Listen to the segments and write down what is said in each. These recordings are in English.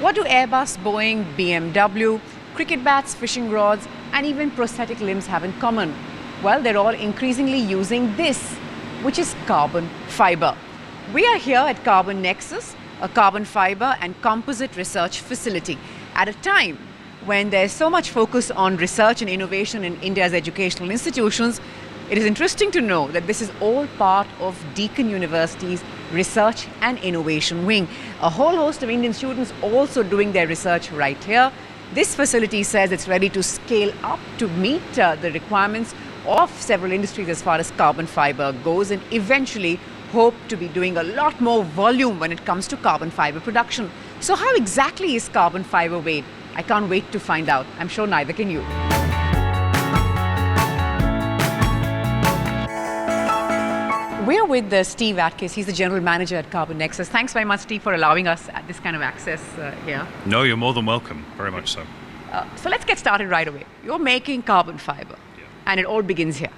what do Airbus, Boeing, BMW, cricket bats, fishing rods, and even prosthetic limbs have in common? Well, they're all increasingly using this, which is carbon fiber. We are here at Carbon Nexus, a carbon fiber and composite research facility, at a time when there's so much focus on research and innovation in India's educational institutions. It is interesting to know that this is all part of Deakin University's Research and Innovation Wing. A whole host of Indian students also doing their research right here. This facility says it's ready to scale up to meet the requirements of several industries as far as carbon fiber goes, and eventually hope to be doing a lot more volume when it comes to carbon fiber production. So how exactly is carbon fiber made? I can't wait to find out. I'm sure neither can you. We're with Steve Atkins. He's the general manager at Carbon Nexus. Thanks very much, Steve, for allowing us this kind of access here. No, you're more than welcome. Very much so. So let's get started right away. You're making carbon fiber, and it all begins here.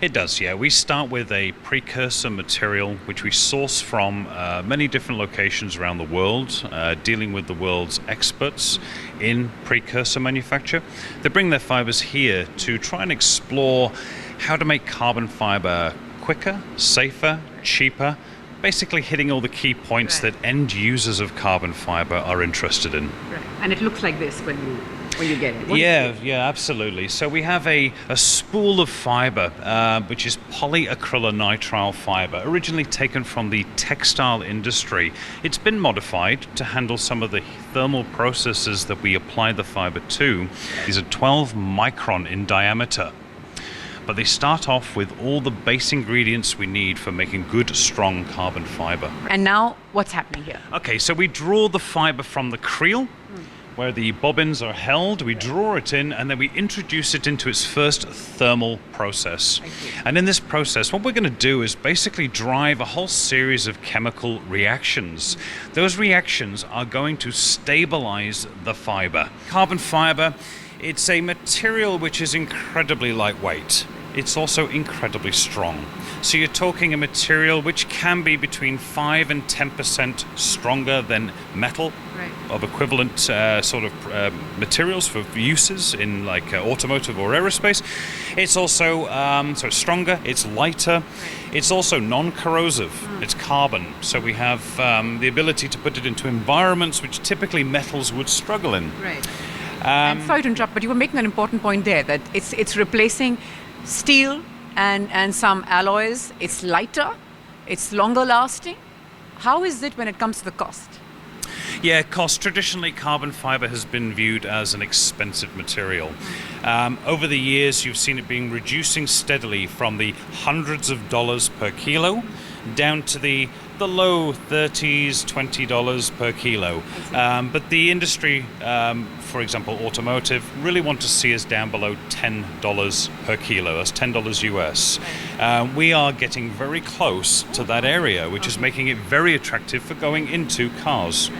It does, yeah. We start with a precursor material which we source from many different locations around the world, dealing with the world's experts in precursor manufacture. They bring their fibers here to try and explore how to make carbon fiber quicker, safer, cheaper, basically hitting all the key points that end users of carbon fiber are interested in. Right. And it looks like this when you get it. Yeah, absolutely. So we have a spool of fiber, which is polyacrylonitrile fiber, originally taken from the textile industry. It's been modified to handle some of the thermal processes that we apply the fiber to. These are 12 micron in diameter. But they start off with all the base ingredients we need for making good, strong carbon fiber. And now, what's happening here? Okay, so we draw the fiber from the creel, where the bobbins are held. We draw it in, and then we introduce it into its first thermal process. And in this process, what we're going to do is basically drive a whole series of chemical reactions. Those reactions are going to stabilize the fiber. Carbon fiber, it's a material which is incredibly lightweight. It's also incredibly strong. So you're talking a material which can be between 5 and 10% stronger than metal of equivalent sort of materials for uses in like automotive or aerospace. It's also so it's stronger, it's lighter, it's also non-corrosive, it's carbon. So we have the ability to put it into environments which typically metals would struggle in. Right. And sorry to interrupt, but you were making an important point there, that it's replacing steel and some alloys. It's lighter, it's longer lasting. How is it when it comes to the cost? Yeah, cost. Traditionally, carbon fiber has been viewed as an expensive material. Over the years, you've seen it being reducing steadily from the hundreds of dollars per kilo down to the low 30s, $20 per kilo. But the industry, for example, automotive, really want to see us down below $10 per kilo. That's $10 US. We are getting very close to that area, which is making it very attractive for going into cars.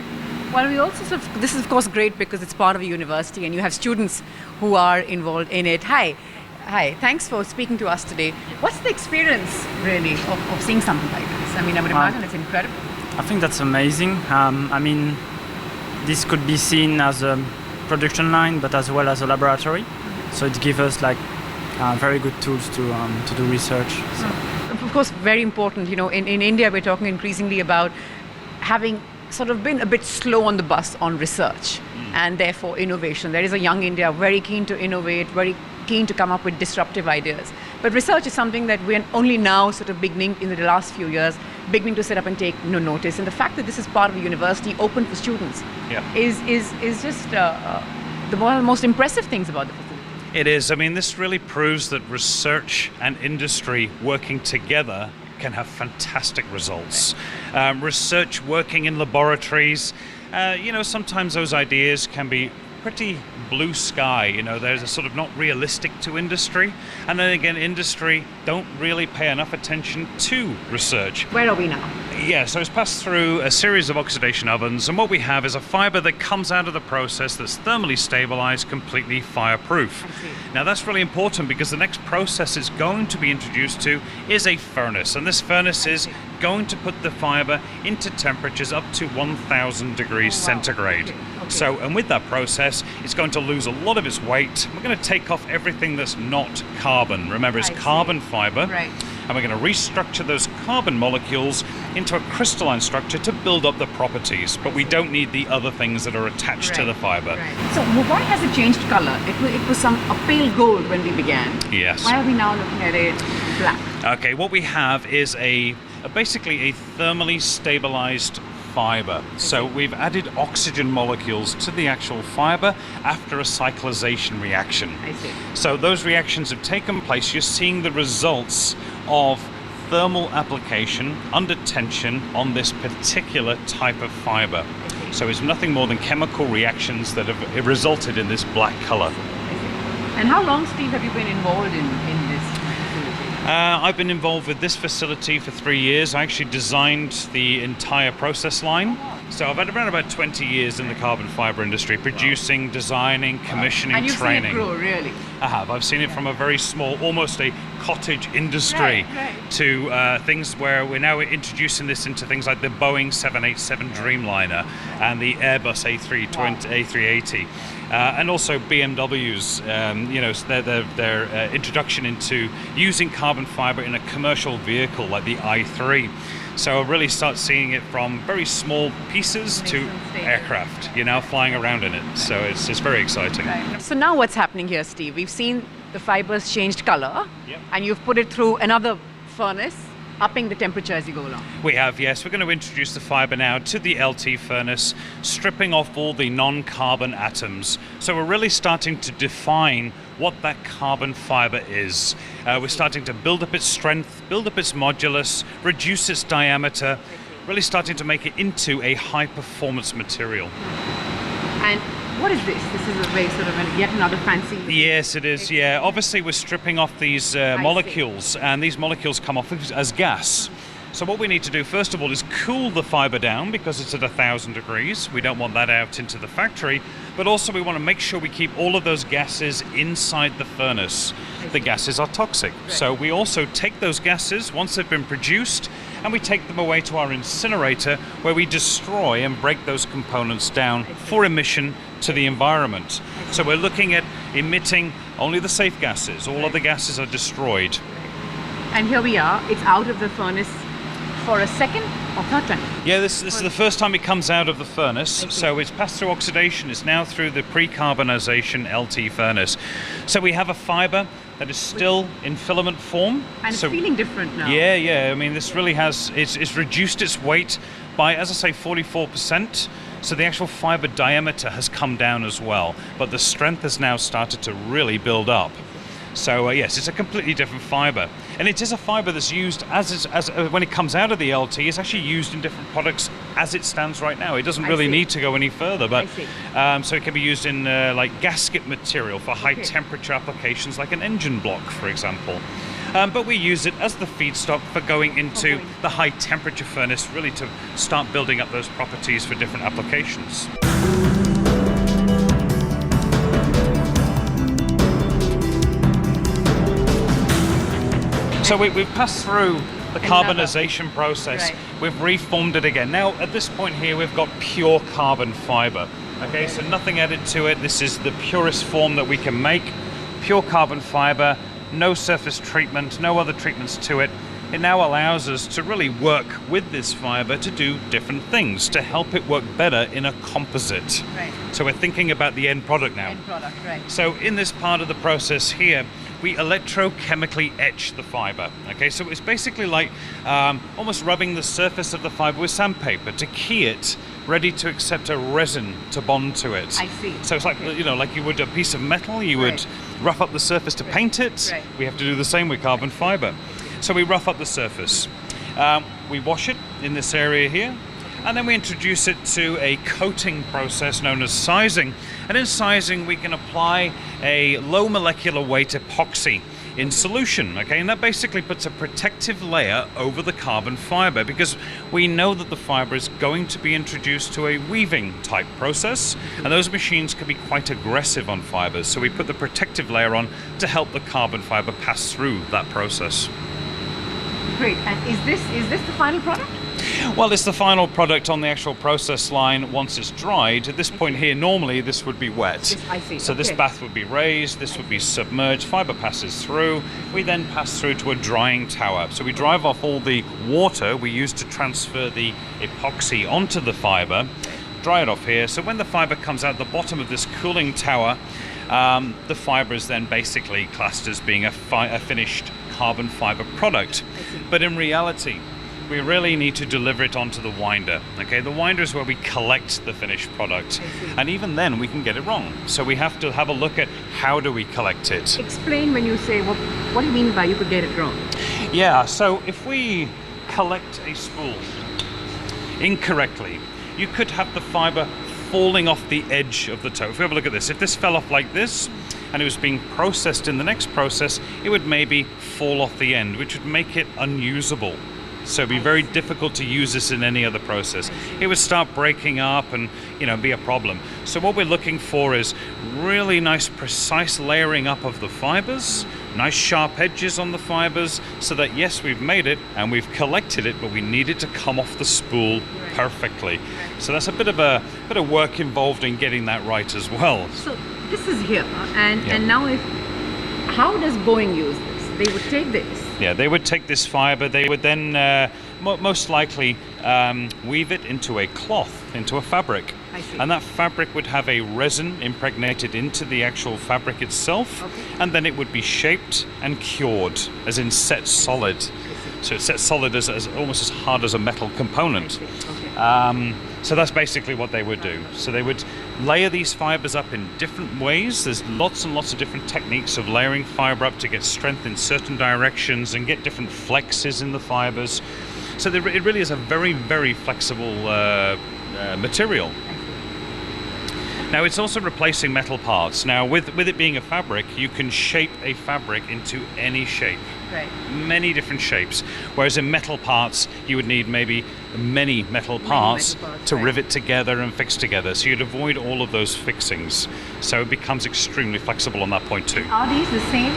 Well, we also this is of course great because it's part of a university and you have students who are involved in it. Hi, thanks for speaking to us today. What's the experience really of seeing something like this? I mean, I would imagine it's incredible. I think that's amazing. I mean, this could be seen as a production line, but as well as a laboratory. So it gives us like very good tools to do research. So. Of course, very important. You know, in India, we're talking increasingly about having sort of been a bit slow on the bus on research and therefore innovation. There is a young India very keen to innovate, very keen to come up with disruptive ideas. But research is something that we're only now sort of beginning in the last few years, beginning to set up and take notice. And the fact that this is part of a university open for students is just the most impressive things about the facility. It is. I mean, this really proves that research and industry working together can have fantastic results. Research working in laboratories, sometimes those ideas can be pretty blue sky, there's a sort of not realistic to industry. And then again, industry don't really pay enough attention to research. Where are we now? Yeah, so it's passed through a series of oxidation ovens, and what we have is a fiber that comes out of the process that's thermally stabilized, completely fireproof. Now that's really important because the next process it's going to be introduced to is a furnace, and this furnace is going to put the fiber into temperatures up to 1000 degrees centigrade. Okay. So, and with that process, it's going to lose a lot of its weight. We're going to take off everything that's not carbon. Remember, it's carbon fiber. Right. And we're going to restructure those carbon molecules into a crystalline structure to build up the properties. But we don't need the other things that are attached to the fiber. Right. So why has it changed color? It was a pale gold when we began. Yes. Why are we now looking at it black? Okay, what we have is basically a thermally stabilized fiber. So we've added oxygen molecules to the actual fiber after a cyclization reaction. I see. So those reactions have taken place. You're seeing the results of thermal application under tension on this particular type of fiber. So it's nothing more than chemical reactions that have resulted in this black color. And how long, Steve, have you been involved in this facility? I've been involved with this facility for 3 years. I actually designed the entire process line. So I've had around about 20 years in the carbon fiber industry, producing, designing, commissioning, and you've training. seen it grow, really? I have. I've seen it from a very small, almost a cottage industry, to things where we're now introducing this into things like the Boeing 787 Dreamliner and the Airbus A380. And also BMW's, their introduction into using carbon fiber in a commercial vehicle like the i3. So I really start seeing it from very small pieces to aircraft, flying around in it. So it's very exciting. Right. So now what's happening here, Steve? We've seen the fibers changed color, and you've put it through another furnace, upping the temperature as you go along. We have, yes. We're going to introduce the fiber now to the LT furnace, stripping off all the non-carbon atoms. So we're really starting to define what that carbon fiber is. We're starting to build up its strength, build up its modulus, reduce its diameter, really starting to make it into a high-performance material. And what is this? This is a very sort of yet another fancy... Yes, it is, yeah. Obviously, we're stripping off these molecules, and these molecules come off as gas. So what we need to do, first of all, is cool the fiber down because it's at 1000 degrees. We don't want that out into the factory, but also we want to make sure we keep all of those gases inside the furnace. The gases are toxic. So we also take those gases once they've been produced, and we take them away to our incinerator where we destroy and break those components down for emission to the environment. So we're looking at emitting only the safe gases. All other gases are destroyed. And here we are. It's out of the furnace for a second or third time? Yeah, this is the first time it comes out of the furnace. So it's passed through oxidation. It's now through the pre-carbonization LT furnace. So we have a fiber that is still in filament form. And it's feeling different now. Yeah. I mean, this really has, it's reduced its weight by, as I say, 44%. So the actual fiber diameter has come down as well, but the strength has now started to really build up. So yes, it's a completely different fiber, and it is a fiber that's used as when it comes out of the LT. It's actually used in different products as it stands right now. It doesn't really need to go any further, but so it can be used in like gasket material for high temperature applications, like an engine block, for example. But we use it as the feedstock for going into the high temperature furnace, really to start building up those properties for different applications. So we've passed through the carbonization process. We've reformed it again. Now at this point here, we've got pure carbon fiber. Okay, so nothing added to it. This is the purest form that we can make. Pure carbon fiber, no surface treatment, no other treatments to it. It now allows us to really work with this fiber to do different things, to help it work better in a composite. So we're thinking about the end product now. So in this part of the process here, we electrochemically etch the fiber. Okay, so it's basically like almost rubbing the surface of the fiber with sandpaper to key it, ready to accept a resin to bond to it. I see. So it's like, like you would a piece of metal, you would rough up the surface to paint it. We have to do the same with carbon fiber. So we rough up the surface. We wash it in this area here, and then we introduce it to a coating process known as sizing. And in sizing, we can apply a low molecular weight epoxy in solution, okay? And that basically puts a protective layer over the carbon fiber, because we know that the fiber is going to be introduced to a weaving type process, and those machines can be quite aggressive on fibers. So we put the protective layer on to help the carbon fiber pass through that process. Great. And is this the final product? Well, it's the final product on the actual process line once it's dried. At this point here, normally this would be wet. Yes, I see. So this bath would be raised, this would be submerged, fiber passes through. We then pass through to a drying tower. So we drive off all the water we use to transfer the epoxy onto the fiber, dry it off here. So when the fiber comes out the bottom of this cooling tower, the fiber is then basically classed as being a finished carbon fiber product. But in reality, we really need to deliver it onto the winder. Okay, the winder is where we collect the finished product, and even then we can get it wrong. So we have to have a look at how do we collect it. Explain when you say what do you mean by you could get it wrong? Yeah, so if we collect a spool incorrectly, you could have the fiber falling off the edge of the toe. If we have a look at this, if this fell off like this and it was being processed in the next process, it would maybe fall off the end, which would make it unusable. So it'd be very difficult to use this in any other process. It would start breaking up and, be a problem. So what we're looking for is really nice, precise layering up of the fibers, nice sharp edges on the fibers, so that yes, we've made it and we've collected it, but we need it to come off the spool perfectly. So that's a bit of work involved in getting that right as well. So this is here, and now how does Boeing use this? They would take this. Yeah, they would take this fiber, they would then most likely weave it into a cloth, into a fabric. I see. And that fabric would have a resin impregnated into the actual fabric itself, and then it would be shaped and cured, as in set solid. So it's set solid as almost as hard as a metal component. So that's basically what they would do. So they would layer these fibers up in different ways. There's lots and lots of different techniques of layering fiber up to get strength in certain directions and get different flexes in the fibers. So it really is a very, very flexible material. Now it's also replacing metal parts. Now with it being a fabric, you can shape a fabric into any shape. Right. Many different shapes. Whereas in metal parts, you would need maybe many metal parts to rivet together and fix together. So you'd avoid all of those fixings. So it becomes extremely flexible on that point too. Are these the same?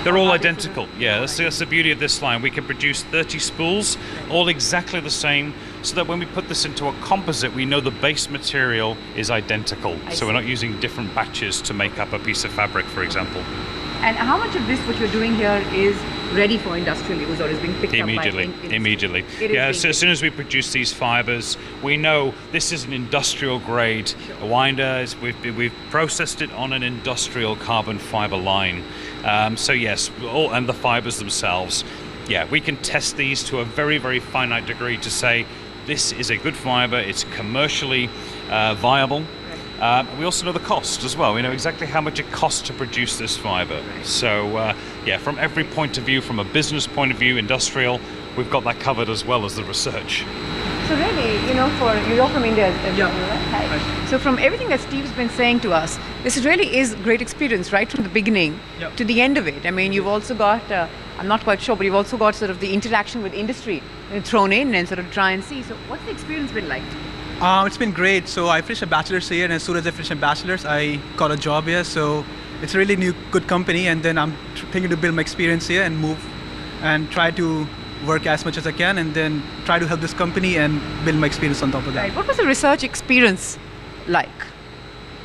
They're all identical. Yeah, that's the beauty of this line. We can produce 30 spools, all exactly the same, so that when we put this into a composite, we know the base material is identical. So we're not using different batches to make up a piece of fabric, for example. And how much of this, what you're doing here, is ready for industrial use or is being picked up by Immediately. Yeah, so as soon as we produce these fibers, we know this is an industrial grade winder. We've processed it on an industrial carbon fiber line. So yes, and the fibers themselves. Yeah, we can test these to a very, very finite degree to say this is a good fiber, it's commercially viable. We also know the cost as well. We know exactly how much it costs to produce this fiber. So from every point of view, from a business point of view, industrial, we've got that covered as well as the research. So really, you're from India, right? Hi. So from everything that Steve's been saying to us, this really is great experience right from the beginning to the end of it. I mean, you've also got, I'm not quite sure, but you've also got sort of the interaction with industry thrown in and sort of try and see. So what's the experience been like? It's been great. So I finished a bachelor's here, and as soon as I finished a bachelor's, I got a job here. So it's a really good company, and then I'm thinking to build my experience here and move and try to work as much as I can, and then try to help this company and build my experience on top of that. Right. What was the research experience like?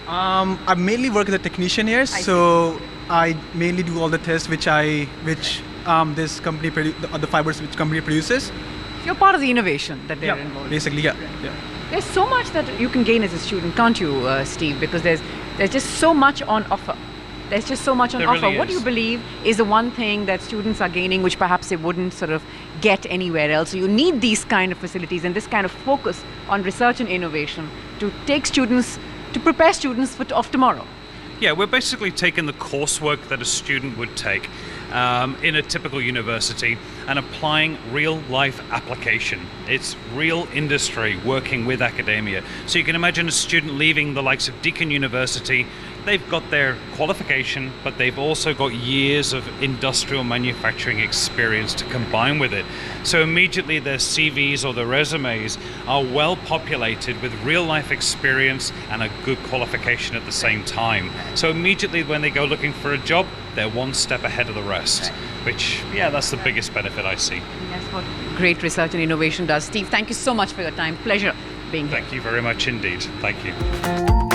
I mainly work as a technician here, so I mainly do all the tests which this company the fibers which company produces. You're part of the innovation that they're involved. Basically, yeah. There's so much that you can gain as a student, can't you, Steve? Because there's just so much on offer. There's just so much on offer. Really what do you believe is the one thing that students are gaining which perhaps they wouldn't sort of get anywhere else? So you need these kind of facilities and this kind of focus on research and innovation to prepare students of tomorrow. Yeah, we're basically taking the coursework that a student would take in a typical university and applying real life application. It's real industry working with academia. So you can imagine a student leaving the likes of Deakin University, they've got their qualification, but they've also got years of industrial manufacturing experience to combine with it. So immediately their CVs or their resumes are well populated with real life experience and a good qualification at the same time. So immediately when they go looking for a job, they're one step ahead of the rest, which, yeah, that's the biggest benefit I see. That's what great research and innovation does. Steve, thank you so much for your time. Pleasure being here. Thank you very much indeed. Thank you.